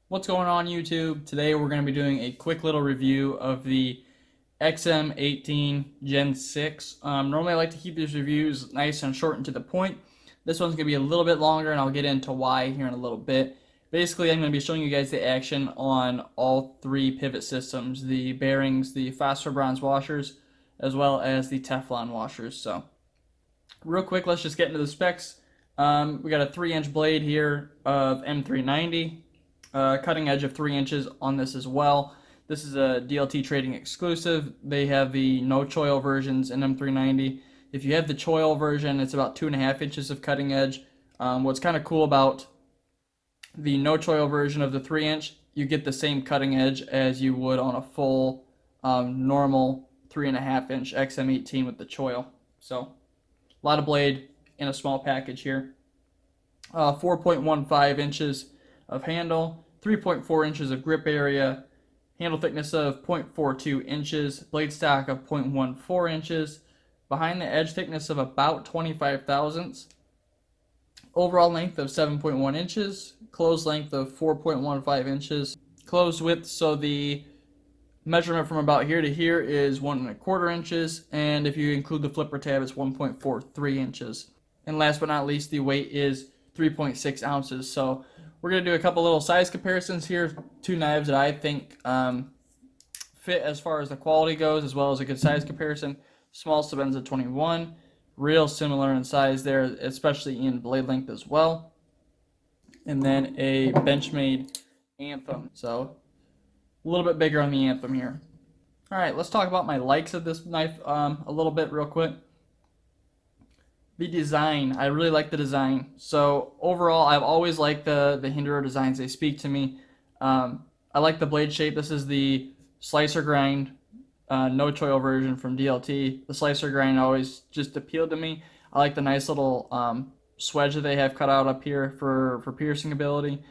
What's going on YouTube? Today we're going to be doing a quick little review of the XM-18 Gen 6. Normally I like to keep these reviews nice and short and to the point. This one's going to be a little bit longer and I'll get into why here in a little bit. Basically I'm going to be showing you guys the action on all three pivot systems, the bearings, the phosphor bronze washers, as well as the Teflon washers. So real quick, let's just get into the specs. We got a 3-inch blade here of M390. Cutting edge of 3 inches on this as well. This is a DLT Trading exclusive. They have the no choil versions in M390. If you have the choil version, it's about 2.5 inches of cutting edge. What's kind of cool about the no choil version of the 3-inch, you get the same cutting edge as you would on a full normal 3.5-inch XM-18 with the choil. So a lot of blade in a small package here. 4.15 inches of handle, 3.4 inches of grip area, handle thickness of 0.42 inches, blade stock of 0.14 inches, behind the edge thickness of about 25 thousandths, overall length of 7.1 inches, closed length of 4.15 inches, closed width, so the measurement from about here to here is 1.25 inches, and if you include the flipper tab, it's 1.43 inches. And last but not least, the weight is 3.6 ounces. So we're going to do a couple little size comparisons here. Two knives that I think fit as far as the quality goes, as well as a good size comparison. Small Sebenza 21, real similar in size there, especially in blade length as well. And then a Benchmade Anthem. So a little bit bigger on the Anthem here. All right, let's talk about my likes of this knife a little bit real quick. The design, I really like the design. So overall, I've always liked the Hinderer designs. They speak to me. I like the blade shape. This is the slicer grind, no choil version from DLT. The slicer grind always just appealed to me. I like the nice little swedge that they have cut out up here for piercing ability.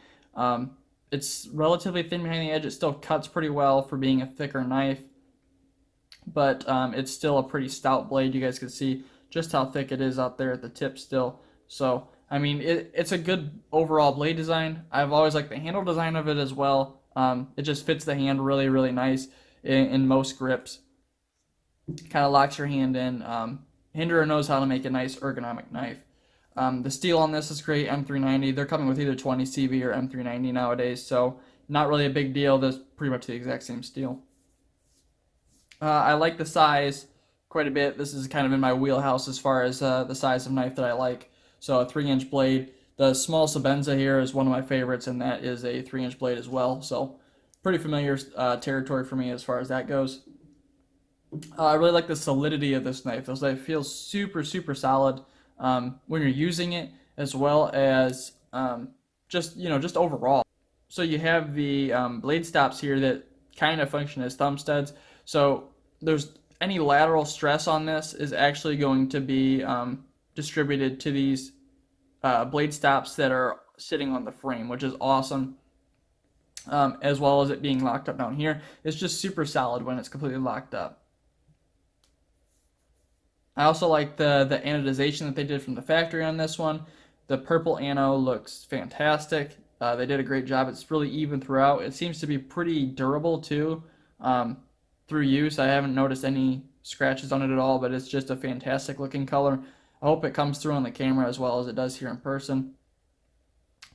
It's relatively thin behind the edge. It still cuts pretty well for being a thicker knife, but it's still a pretty stout blade. You guys can see just how thick it is out there at the tip still. So, I mean, it's a good overall blade design. I've always liked the handle design of it as well. It just fits the hand really, really nice in most grips. Kind of locks your hand in. Hinderer knows how to make a nice ergonomic knife. The steel on this is great, M390. They're coming with either 20 CV or M390 nowadays, so not really a big deal. There's pretty much the exact same steel. I like the size quite a bit. This is kind of in my wheelhouse as far as the size of knife that I like. So a 3-inch blade. The small Sebenza here is one of my favorites, and that is a 3-inch blade as well. So pretty familiar territory for me as far as that goes. I really like the solidity of this knife. This knife feels super, super solid when you're using it, as well as just overall. So you have the blade stops here that kind of function as thumb studs. So there's any lateral stress on this is actually going to be distributed to these blade stops that are sitting on the frame, which is awesome, as well as it being locked up down here. It's just super solid when it's completely locked up. I also like the anodization that they did from the factory on this one. The purple ano looks fantastic. They did a great job. It's really even throughout. It seems to be pretty durable too. Through use, I haven't noticed any scratches on it at all, but it's just a fantastic looking color. I hope it comes through on the camera as well as it does here in person.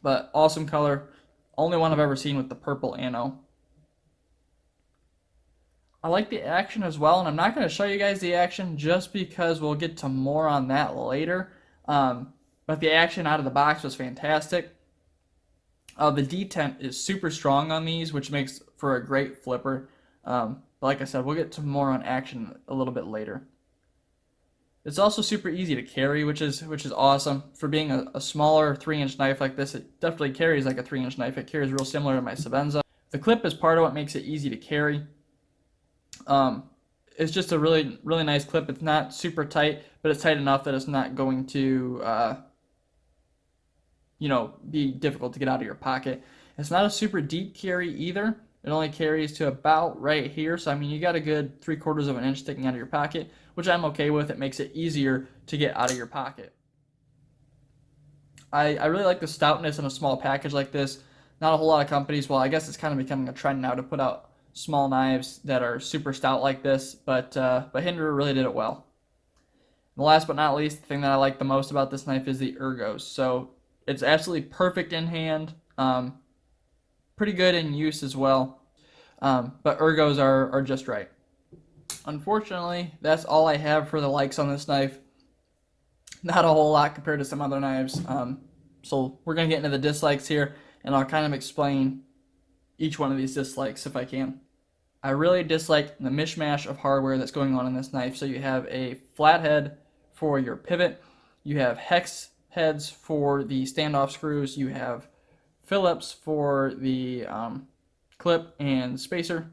But awesome color. Only one I've ever seen with the purple ano. I like the action as well, and I'm not going to show you guys the action just because we'll get to more on that later. But the action out of the box was fantastic. The detent is super strong on these, which makes for a great flipper. But like I said, we'll get to more on action a little bit later. It's also super easy to carry, which is awesome. For being a smaller 3-inch knife like this, it definitely carries like a 3-inch knife. It carries real similar to my Sebenza. The clip is part of what makes it easy to carry. It's just a really, really nice clip. It's not super tight, but it's tight enough that it's not going to, be difficult to get out of your pocket. It's not a super deep carry either. It only carries to about right here. So, I mean, you got a good 3/4 of an inch sticking out of your pocket, which I'm okay with. It makes it easier to get out of your pocket. I really like the stoutness in a small package like this. Not a whole lot of companies, well, I guess it's kind of becoming a trend now to put out small knives that are super stout like this, but Hinderer really did it well. And last but not least, the thing that I like the most about this knife is the ergos. So it's absolutely perfect in hand, pretty good in use as well, but ergos are just right. Unfortunately, that's all I have for the likes on this knife. Not a whole lot compared to some other knives. So we're going to get into the dislikes here, and I'll kind of explain each one of these dislikes if I can. I really dislike the mishmash of hardware that's going on in this knife. So you have a flat head for your pivot, you have hex heads for the standoff screws, you have Phillips for the clip and spacer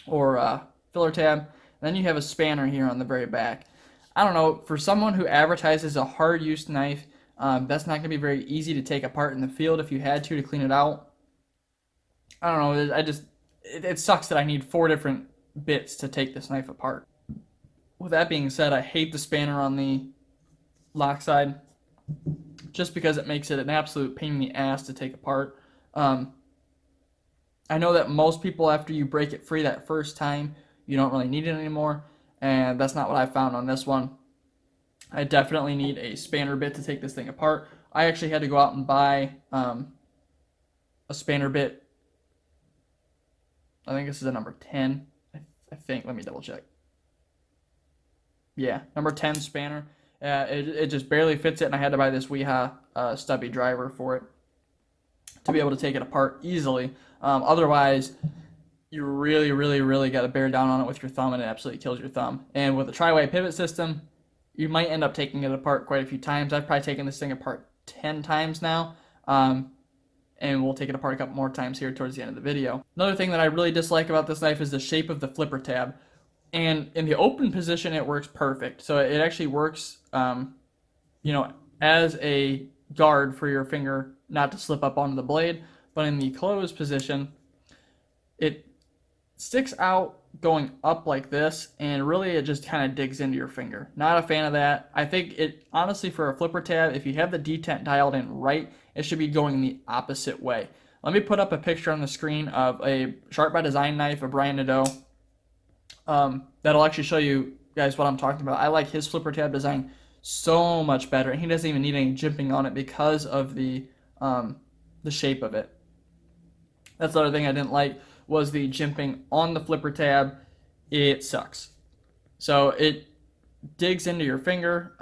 or filler tab, and then you have a spanner here on the very back. I don't know, for someone who advertises a hard use knife, that's not going to be very easy to take apart in the field if you had to clean it out. I don't know, it sucks that I need 4 different bits to take this knife apart. With that being said, I hate the spanner on the lock side just because it makes it an absolute pain in the ass to take apart. I know that most people, after you break it free that first time, you don't really need it anymore, and that's not what I found on this one. I definitely need a spanner bit to take this thing apart. I actually had to go out and buy a spanner bit. I think this is a number 10. I think. Let me double check. Yeah, number 10 spanner. It just barely fits it, and I had to buy this Weha stubby driver for it to be able to take it apart easily. Otherwise, you really got to bear down on it with your thumb, and it absolutely kills your thumb. And with a tri-way pivot system, you might end up taking it apart quite a few times. I've probably taken this thing apart 10 times now, and we'll take it apart a couple more times here towards the end of the video. Another thing that I really dislike about this knife is the shape of the flipper tab. And in the open position, it works perfect. So it actually works, as a guard for your finger not to slip up onto the blade. But in the closed position, it sticks out going up like this, and really it just kind of digs into your finger. Not a fan of that. I think it, honestly, for a flipper tab, if you have the detent dialed in right, it should be going the opposite way. Let me put up a picture on the screen of a Sharp by Design knife of Brian Nadeau. That'll actually show you guys what I'm talking about. I like his flipper tab design so much better, and he doesn't even need any jimping on it because of the shape of it. That's the other thing I didn't like, was the jimping on the flipper tab. It sucks. So it digs into your finger,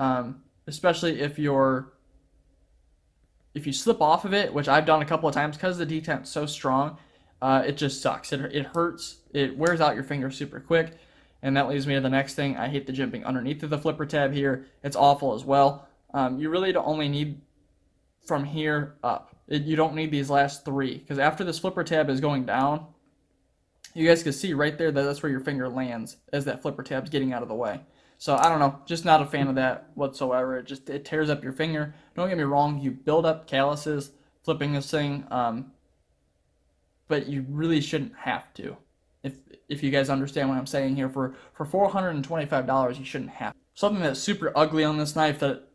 especially if you slip off of it, which I've done a couple of times because the detent's so strong. It just sucks. It hurts. It wears out your finger super quick. And that leads me to the next thing. I hate the jimping underneath of the flipper tab here. It's awful as well. You really don't only need from here up. You don't need these last 3, because after this flipper tab is going down, you guys can see right there that that's where your finger lands as that flipper tab's getting out of the way. So I don't know, just not a fan of that whatsoever. It tears up your finger. Don't get me wrong, you build up calluses flipping this thing, but you really shouldn't have to. If you guys understand what I'm saying here, for $425, you shouldn't have. Something that's super ugly on this knife that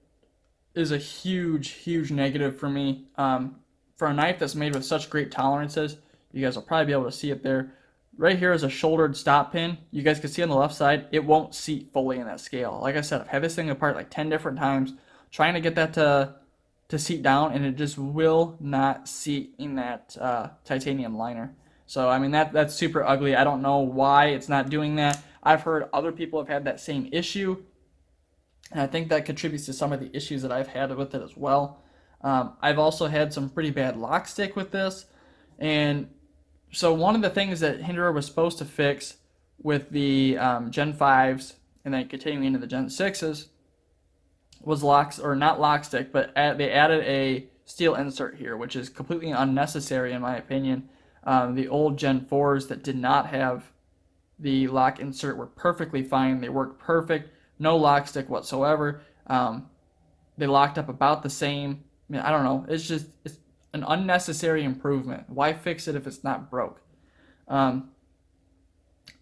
is a huge negative for me. For a knife that's made with such great tolerances, you guys will probably be able to see it there. Right here is a shouldered stop pin. You guys can see on the left side, it won't seat fully in that scale. Like I said, I've had this thing apart like 10 different times, trying to get that to seat down, and it just will not seat in that titanium liner. So, I mean, that's super ugly. I don't know why it's not doing that. I've heard other people have had that same issue, and I think that contributes to some of the issues that I've had with it as well. I've also had some pretty bad lock stick with this, and so one of the things that Hinderer was supposed to fix with the Gen 5s and then continuing into the Gen 6s was not lock stick, but they added a steel insert here, which is completely unnecessary in my opinion. The old Gen 4s that did not have the lock insert were perfectly fine. They worked perfect, no lock stick whatsoever. They locked up about the same. I mean, I don't know. It's an unnecessary improvement. Why fix it if it's not broke?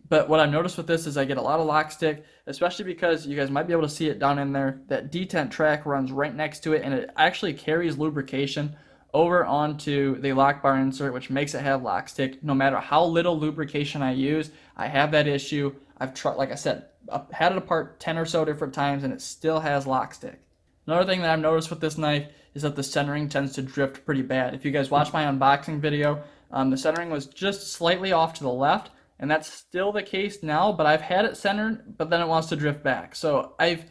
But what I've noticed with this is I get a lot of lock stick, especially because you guys might be able to see it down in there. That detent track runs right next to it, and it actually carries lubrication over onto the lock bar insert, which makes it have lock stick. No matter how little lubrication I use, I have that issue. I've tried, like I said, I've had it apart 10 or so different times and it still has lock stick. Another thing that I've noticed with this knife is that the centering tends to drift pretty bad. If you guys watch my unboxing video, the centering was just slightly off to the left, and that's still the case now, but I've had it centered, but then it wants to drift back. So I've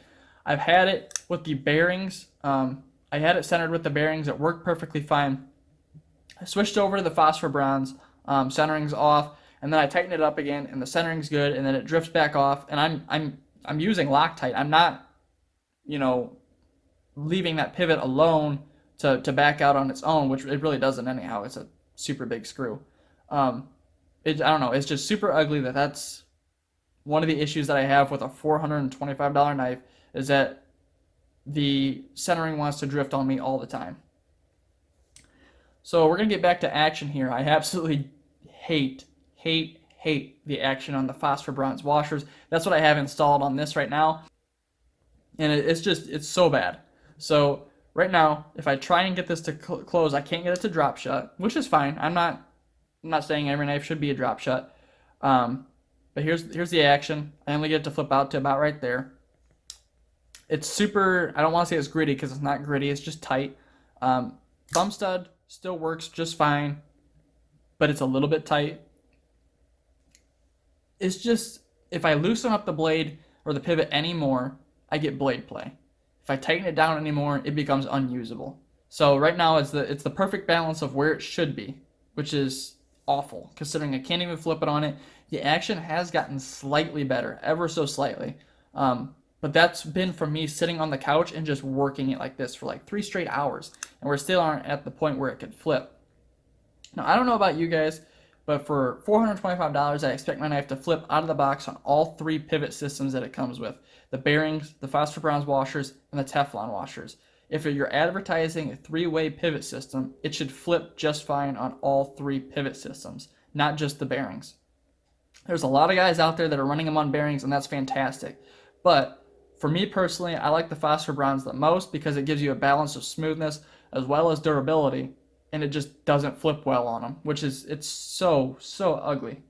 had it with the bearings. I had it centered with the bearings. It worked perfectly fine. I switched over to the phosphor bronze, centering's off, and then I tightened it up again, and the centering's good, and then it drifts back off, and I'm using Loctite. I'm not, leaving that pivot alone to back out on its own, which it really doesn't anyhow. It's a super big screw. I don't know. It's just super ugly. That's one of the issues that I have with a $425 knife, is that the centering wants to drift on me all the time. So we're going to get back to action here. I absolutely hate the action on the phosphor bronze washers. That's what I have installed on this right now. And it's so bad. So right now, if I try and get this to close, I can't get it to drop shut, which is fine. I'm not saying every knife should be a drop shut. But here's the action. I only get it to flip out to about right there. It's super, I don't want to say it's gritty because it's not gritty, it's just tight. Thumb stud still works just fine, but it's a little bit tight. It's just, if I loosen up the blade or the pivot anymore, I get blade play. If I tighten it down anymore, it becomes unusable. So right now it's the perfect balance of where it should be, which is awful considering I can't even flip it on it. The action has gotten slightly better, ever so slightly. But that's been from me sitting on the couch and just working it like this for like 3 straight hours, and we're still aren't at the point where it could flip. Now, I don't know about you guys, but for $425, I expect my knife to flip out of the box on all 3 pivot systems that it comes with: the bearings, the phosphor bronze washers, and the Teflon washers. If you're advertising a 3-way pivot system, it should flip just fine on all 3 pivot systems, not just the bearings. There's a lot of guys out there that are running them on bearings, and that's fantastic. But for me personally, I like the phosphor bronze the most because it gives you a balance of smoothness as well as durability, and it just doesn't flip well on them, it's so ugly.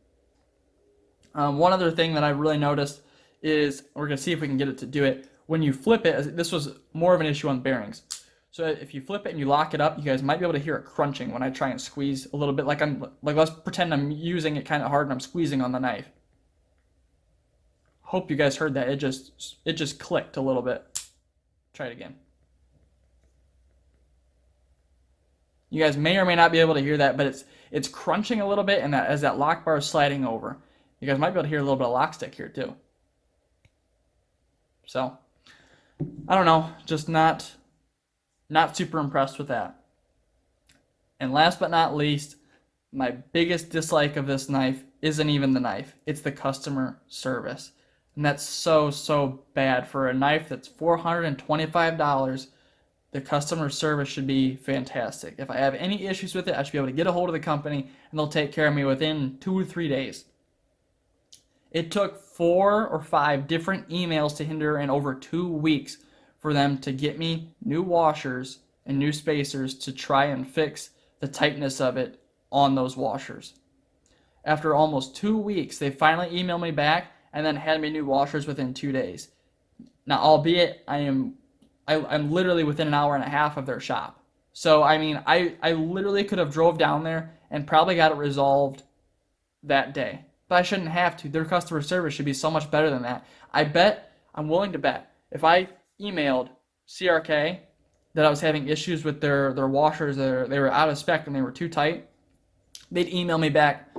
One other thing that I really noticed is, we're going to see if we can get it to do it, when you flip it, this was more of an issue on bearings. So if you flip it and you lock it up, you guys might be able to hear it crunching when I try and squeeze a little bit, like let's pretend I'm using it kind of hard and I'm squeezing on the knife. Hope you guys heard that. It just clicked a little bit. Try it again. You guys may or may not be able to hear that, but it's crunching a little bit, and that as that lock bar is sliding over, you guys might be able to hear a little bit of lock stick here too. So I don't know, just not super impressed with that. And last but not least, my biggest dislike of this knife isn't even the knife, it's the customer service. And that's so bad. For a knife that's $425, the customer service should be fantastic. If I have any issues with it, I should be able to get a hold of the company and they'll take care of me within 2 or 3 days. It took 4 or 5 different emails to Hinderer in over 2 weeks for them to get me new washers and new spacers to try and fix the tightness of it on those washers. After almost 2 weeks, they finally emailed me back and then had me new washers within 2 days. Now, albeit I'm literally within an hour and a half of their shop. So, I mean, I literally could have drove down there and probably got it resolved that day. But I shouldn't have to. Their customer service should be so much better than that. I'm willing to bet, if I emailed CRK that I was having issues with their washers, they were out of spec and they were too tight, they'd email me back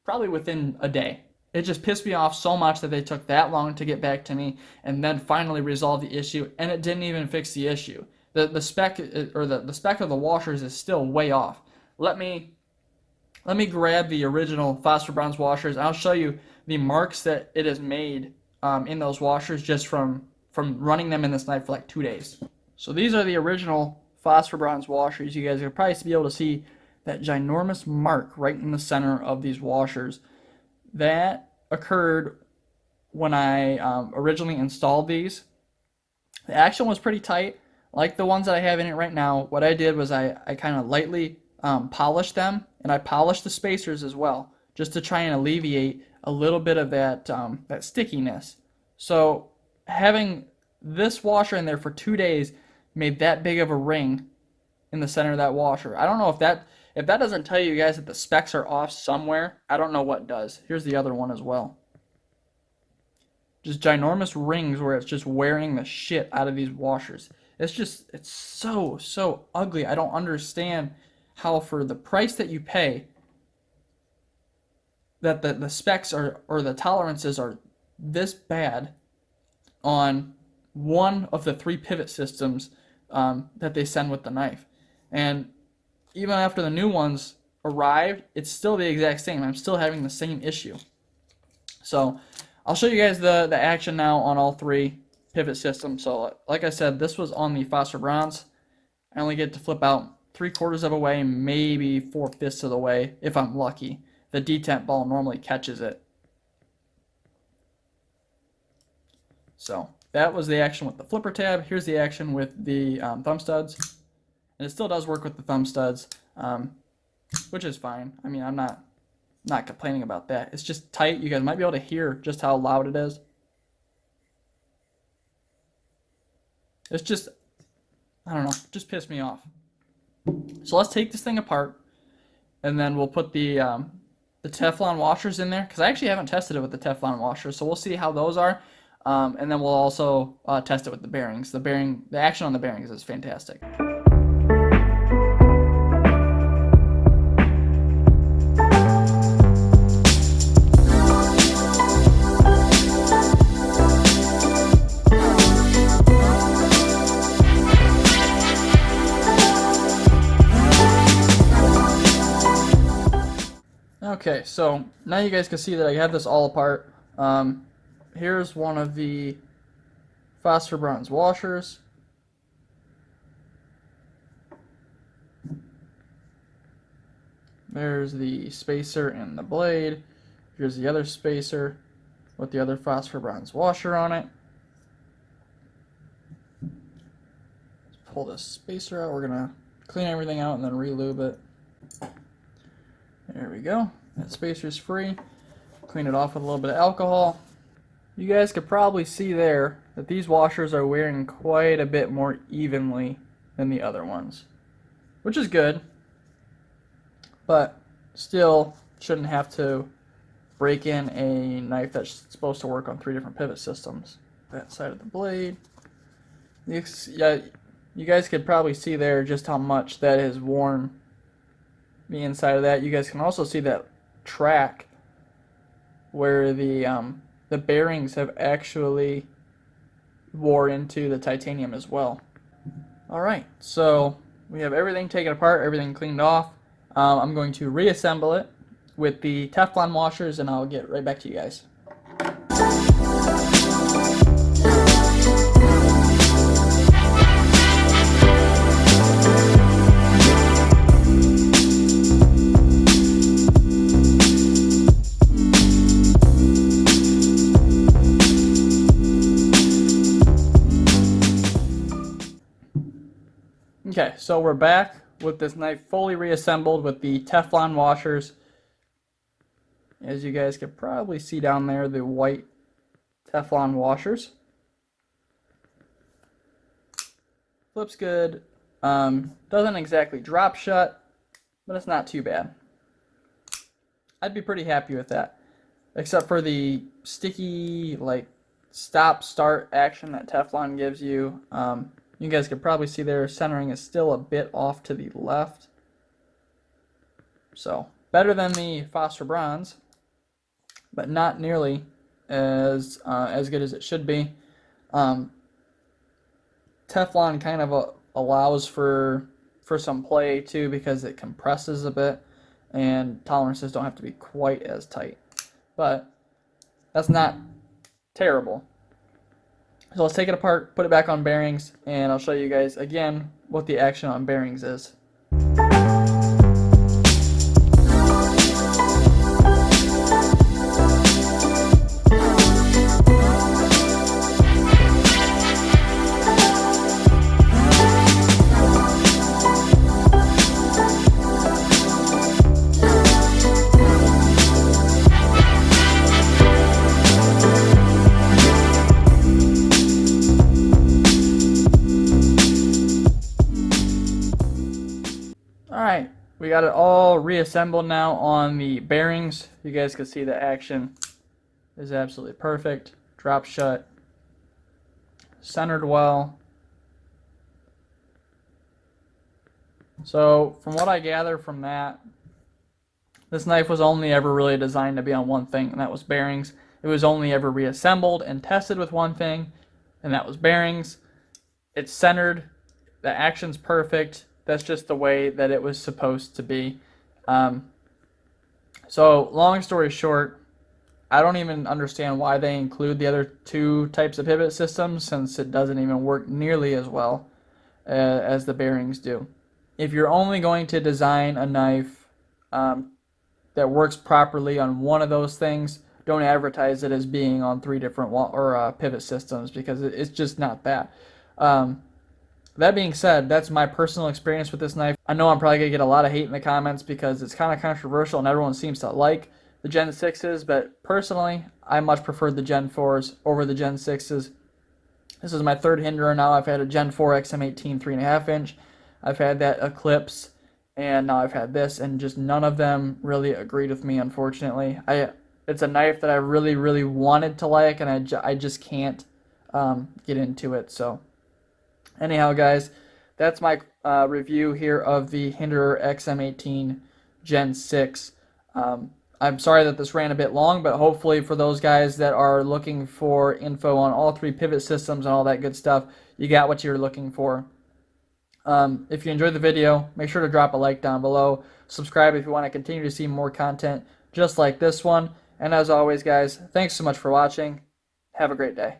probably within a day. It just pissed me off so much that they took that long to get back to me and then finally resolve the issue, and it didn't even fix the issue. The spec or the spec of the washers is still way off. Let me grab the original phosphor bronze washers. I'll show you the marks that it has made in those washers just from running them in this knife for like 2 days. So these are the original phosphor bronze washers. You guys will probably be able to see that ginormous mark right in the center of these washers. That occurred when I originally installed these. The action was pretty tight. like the ones that I have in it right now, what I did was I kind of lightly polished them, and I polished the spacers as well, just to try and alleviate a little bit of that stickiness. So having this washer in there for 2 days made that big of a ring in the center of that washer. I don't know if that doesn't tell you guys that the specs are off somewhere. I don't know what does. Here's the other one as well. Just ginormous rings where it's just wearing the shit out of these washers. It's so ugly. I don't understand how for the price that you pay that the specs are, or the tolerances are this bad on one of the 3 pivot systems that they send with the knife. And even after the new ones arrived, it's still the exact same. I'm still having the same issue. So I'll show you guys the action now on all 3 pivot systems. So like I said, this was on the phosphor bronze. I only get to flip out 3/4 of a way, maybe 4/5 of the way if I'm lucky. The detent ball normally catches it. So that was the action with the flipper tab. Here's the action with the thumb studs. And it still does work with the thumb studs, which is fine. I mean, I'm not complaining about that. It's just tight. You guys might be able to hear just how loud it is. It's just, I don't know, just pissed me off. So let's take this thing apart, and then we'll put the Teflon washers in there, because I actually haven't tested it with the Teflon washers, so we'll see how those are, and then we'll also test it with the bearings. The action on the bearings is fantastic. Okay, so now you guys can see that I have this all apart. Here's one of the phosphor bronze washers. There's the spacer and the blade. Here's the other spacer with the other phosphor bronze washer on it. Let's pull this spacer out. We're going to clean everything out and then re-lube it. There we go. That spacer's free. Clean it off with a little bit of alcohol. You guys could probably see there that these washers are wearing quite a bit more evenly than the other ones, which is good, but still shouldn't have to break in a knife that's supposed to work on 3 different pivot systems. That side of the blade. Yeah, you guys could probably see there just how much that has worn the inside of that. You guys can also see that track where the bearings have actually wore into the titanium as well. Alright, so we have everything taken apart, everything cleaned off. I'm going to reassemble it with the Teflon washers, and I'll get right back to you guys. Okay, so we're back with this knife fully reassembled with the Teflon washers. As you guys can probably see down there, the white Teflon washers. Flips good. Doesn't exactly drop shut, but it's not too bad. I'd be pretty happy with that, except for the sticky, like, stop-start action that Teflon gives you. You guys can probably see there, centering is still a bit off to the left. So, better than the phosphor bronze, but not nearly as good as it should be. Teflon kind of allows for some play too, because it compresses a bit, and tolerances don't have to be quite as tight. But that's not terrible. So let's take it apart, put it back on bearings, and I'll show you guys again what the action on bearings is. got it all reassembled now on the bearings. You guys can see the action is absolutely perfect. Drop shut, centered well. So from what I gather from that, this knife was only ever really designed to be on one thing, and that was bearings. It was only ever reassembled and tested with one thing, and that was bearings. It's centered. The action's perfect. That's just the way that it was supposed to be. So long story short, I don't even understand why they include the other two types of pivot systems, since it doesn't even work nearly as well as the bearings do. If you're only going to design a knife that works properly on one of those things, don't advertise it as being on 3 different pivot systems, because it's just not that. That being said, that's my personal experience with this knife. I know I'm probably going to get a lot of hate in the comments because it's kind of controversial and everyone seems to like the Gen 6s, but personally, I much prefer the Gen 4s over the Gen 6s. This is my 3rd Hinderer now. I've had a Gen 4 XM-18 3.5 inch. I've had that Eclipse, and now I've had this, and just none of them really agreed with me, unfortunately. It's a knife that I really, really wanted to like, and I just can't get into it. So anyhow, guys, that's my review here of the Hinderer XM-18 Gen 6. I'm sorry that this ran a bit long, but hopefully for those guys that are looking for info on all 3 pivot systems and all that good stuff, you got what you're looking for. If you enjoyed the video, make sure to drop a like down below. Subscribe if you want to continue to see more content just like this one. And as always, guys, thanks so much for watching. Have a great day.